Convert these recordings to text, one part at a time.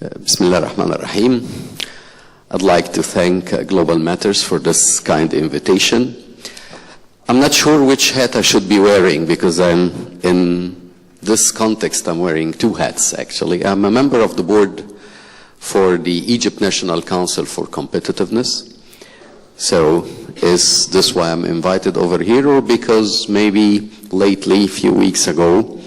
Bismillah ar-Rahman ar-Rahim. I'd like to thank Global Matters for this kind invitation. I'm not sure which hat I should be wearing because in this context I'm wearing two hats actually. I'm a member of the board for the Egypt National Council for Competitiveness. So is this why I'm invited over here, or because maybe lately, a few weeks ago,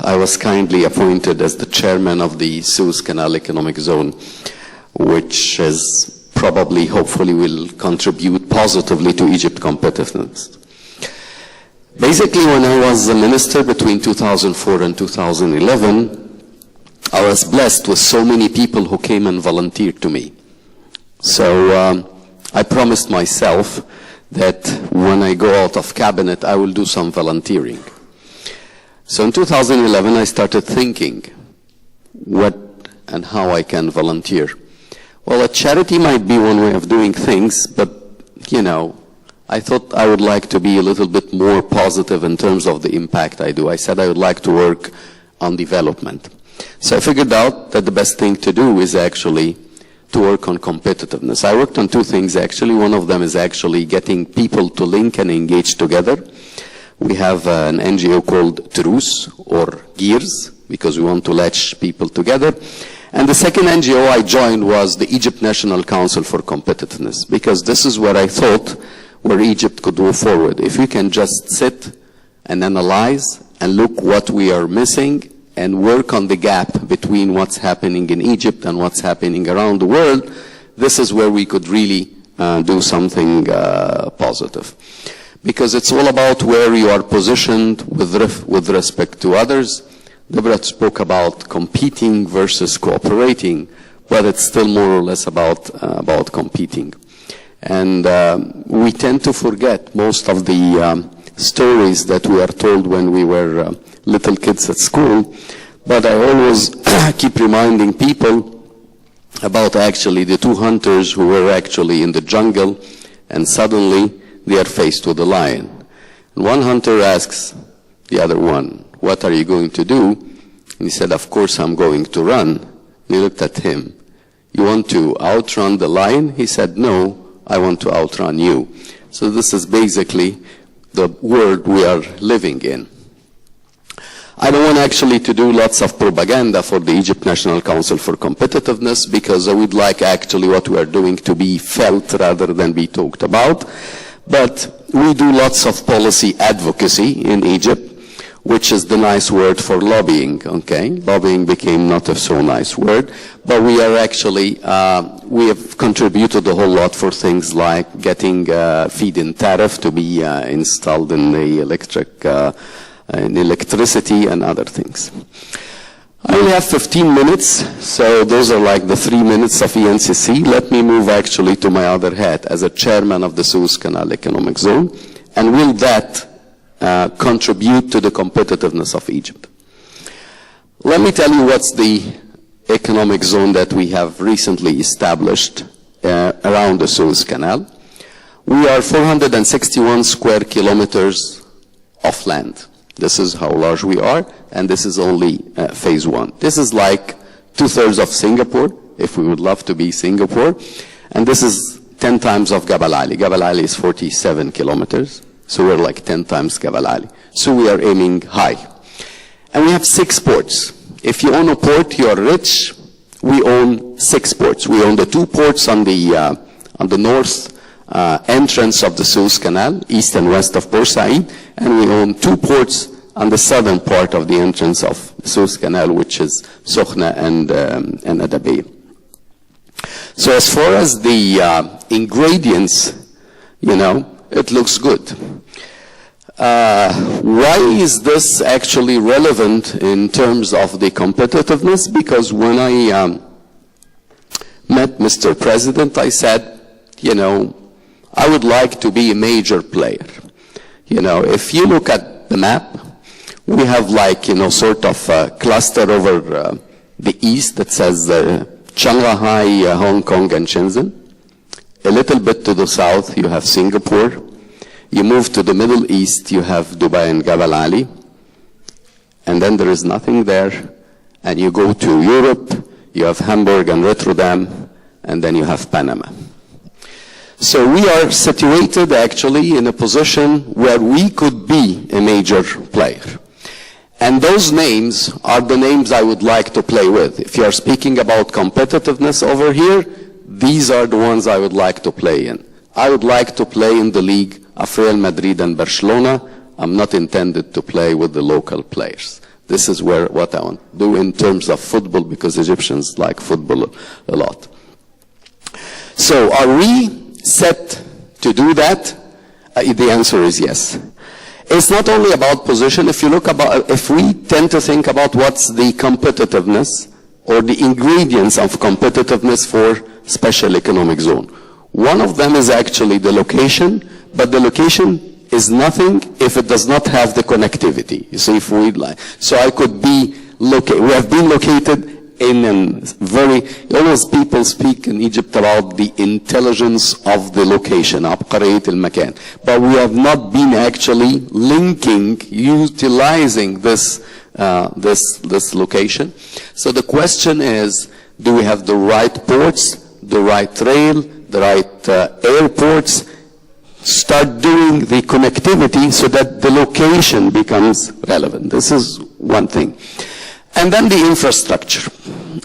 I was kindly appointed as the chairman of the Suez Canal Economic Zone, which is probably, hopefully, will contribute positively to Egypt's competitiveness. Basically, when I was a minister between 2004 and 2011, I was blessed with so many people who came and volunteered to me. So I promised myself that when I go out of cabinet, I will do some volunteering. So in 2011, I started thinking what and how I can volunteer. Well, a charity might be one way of doing things, but, you know, I thought I would like to be a little bit more positive in terms of the impact I do. I said I would like to work on development. So I figured out that the best thing to do is actually to work on competitiveness. I worked on two things actually. One of them is actually getting people to link and engage together. We have an NGO called Prt1 or Gears because we want to latch people together. And the second NGO I joined was the Egypt National Council for Competitiveness, because this is where I thought where Egypt could move forward. If we can just sit and analyze and look what we are missing and work on the gap between what's happening in Egypt and what's happening around the world, this is where we could really do something positive. Because it's all about where you are positioned with respect to others. Deborah spoke about competing versus cooperating, but it's still more or less about competing. And we tend to forget most of the stories that we are told when we were little kids at school. But I always keep reminding people about actually the two hunters who were actually in the jungle, and suddenly they are faced with a lion. And one hunter asks the other one, "What are you going to do?" And he said, "Of course I'm going to run." And he looked at him. "You want to outrun the lion?" He said, "No, I want to outrun you." So this is basically the world we are living in. I don't want actually to do lots of propaganda for the Egypt National Council for Competitiveness, because I would like actually what we are doing to be felt rather than be talked about. But we do lots of policy advocacy in Egypt, which is the nice word for lobbying, okay? Lobbying became not a so nice word, but we are actually, we have contributed a whole lot for things like getting feed-in tariff to be installed in the electricity and other things. I only have 15 minutes, so those are like the 3 minutes of ENCC. Let me move actually to my other hat as a chairman of the Suez Canal Economic Zone. And will that contribute to the competitiveness of Egypt? Let me tell you what's the economic zone that we have recently established around the Suez Canal. We are 461 square kilometers of land. This is how large we are, and this is only phase one. This is like 2/3 of Singapore, if we would love to be Singapore, and this is 10 times of Gabal Ali. Gabal Ali is 47 kilometers, so we're like 10 times Gabal Ali. So we are aiming high. And we have 6 ports. If you own a port, you are rich. We own 6 ports. We own the 2 ports on the north entrance of the Suez Canal, east and west of Port Said, and we own 2 ports on the southern part of the entrance of the Suez Canal, which is Sokhna and Adabeh. So as far as the ingredients, you know, it looks good. Why is this actually relevant in terms of the competitiveness? Because when I met Mr. President, I said, you know, I would like to be a major player. You know, if you look at the map, we have like, you know, sort of a cluster over the east that says Shanghai, Hong Kong, and Shenzhen. A little bit to the south, you have Singapore. You move to the Middle East, you have Dubai and Gabal Ali. And then there is nothing there. and you go to Europe, you have Hamburg and Rotterdam, and then you have Panama. So we are situated actually in a position where we could be a major player. And those names are the names I would like to play with. If you are speaking about competitiveness over here, these are the ones I would like to play in. I would like to play in the league of Real Madrid and Barcelona. I'm not intended to play with the local players. This is what I want to do in terms of football, because Egyptians like football a lot. So are we set to do that? The answer is yes. It's not only about position. If we tend to think about what's the competitiveness or the ingredients of competitiveness for special economic zone, one of them is actually the location, but the location is nothing if it does not have the connectivity. You see, if we like, so I could be located. We have been located in a very, always people speak in Egypt about the intelligence of the location, عبقرية المكان. But we have not been actually linking, utilizing this location. So the question is, do we have the right ports, the right rail, the right airports? Start doing the connectivity so that the location becomes relevant. This is one thing. And then the infrastructure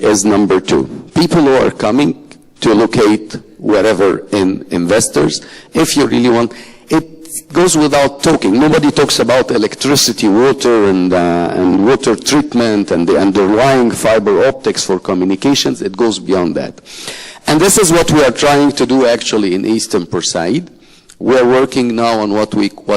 is number two. People who are coming to locate wherever in investors, if you really want, it goes without talking. Nobody talks about electricity, water, and water treatment and the underlying fiber optics for communications. It goes beyond that. And this is what we are trying to do actually in Eastern Port. We're working now on what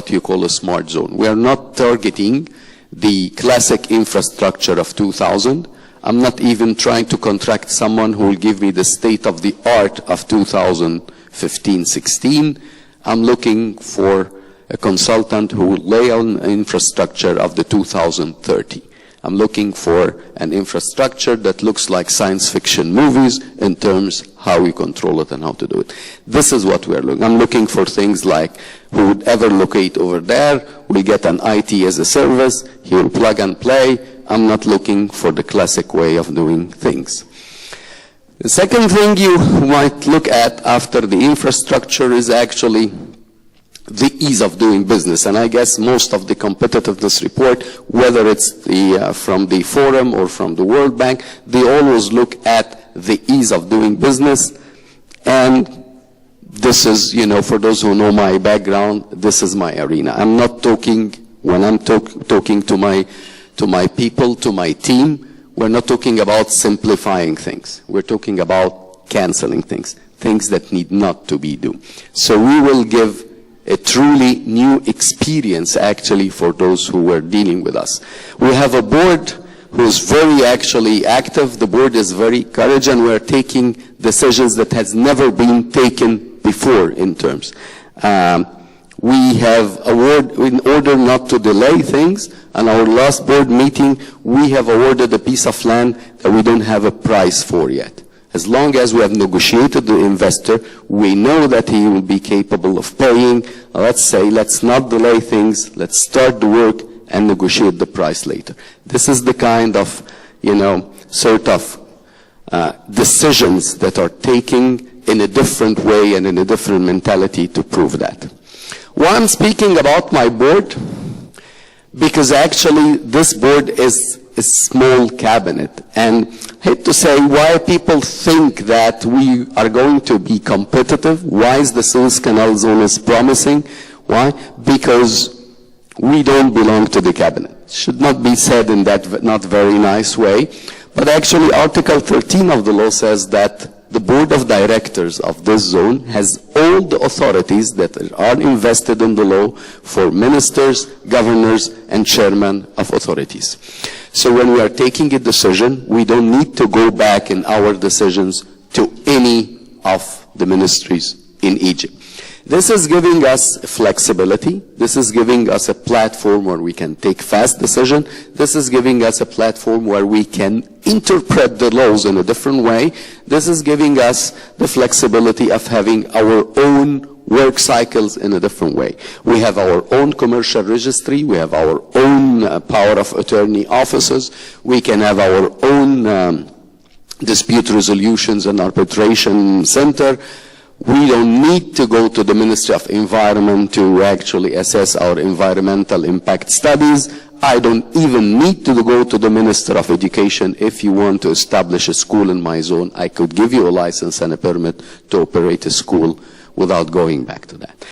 you call a smart zone. We are not targeting the classic infrastructure of 2000. I'm not even trying to contract someone who will give me the state of the art of 2015-16. I'm looking for a consultant who will lay on infrastructure of the 2030. I'm looking for an infrastructure that looks like science fiction movies in terms how we control it and how to do it. This is what we're looking. I'm looking for things like who would ever locate over there. We get an IT as a service. He will plug and play. I'm not looking for the classic way of doing things. The second thing you might look at after the infrastructure is actually the ease of doing business. And I guess most of the competitiveness report, whether it's from the Forum or from the World Bank, they always look at the ease of doing business. And this is, for those who know my background, this is my arena. I'm not talking, when I'm talking to my people, to my team, we're not talking about simplifying things. We're talking about canceling things that need not to be done. So we will give a truly new experience actually for those who were dealing with us. We have a board who is very actually active. The board is very courageous, and we're taking decisions that has never been taken before in terms. We have in order not to delay things, on our last board meeting, we have awarded a piece of land that we don't have a price for yet. As long as we have negotiated the investor, we know that he will be capable of paying. Let's say, let's not delay things. Let's start the work and negotiate the price later. This is the kind of, sort of decisions that are taken in a different way and in a different mentality to prove that. Why I'm speaking about my board? Because actually this board is a small cabinet, and I hate to say why people think that we are going to be competitive. Why is the Suez Canal zone is promising? Why? Because we don't belong to the cabinet. It should not be said in that not very nice way, but actually Article 13 of the law says that the board of directors of this zone has all the authorities that are invested in the law for ministers, governors, and chairmen of authorities. So when we are taking a decision, we don't need to go back in our decisions to any of the ministries in Egypt. This is giving us flexibility. This is giving us a platform where we can take fast decisions. This is giving us a platform where we can interpret the laws in a different way. This is giving us the flexibility of having our own work cycles in a different way. We have our own commercial registry. We have our own power of attorney offices. We can have our own dispute resolutions and arbitration center. We don't need to go to the Ministry of Environment to actually assess our environmental impact studies. I don't even need to go to the Minister of Education. If you want to establish a school in my zone, I could give you a license and a permit to operate a school without going back to that.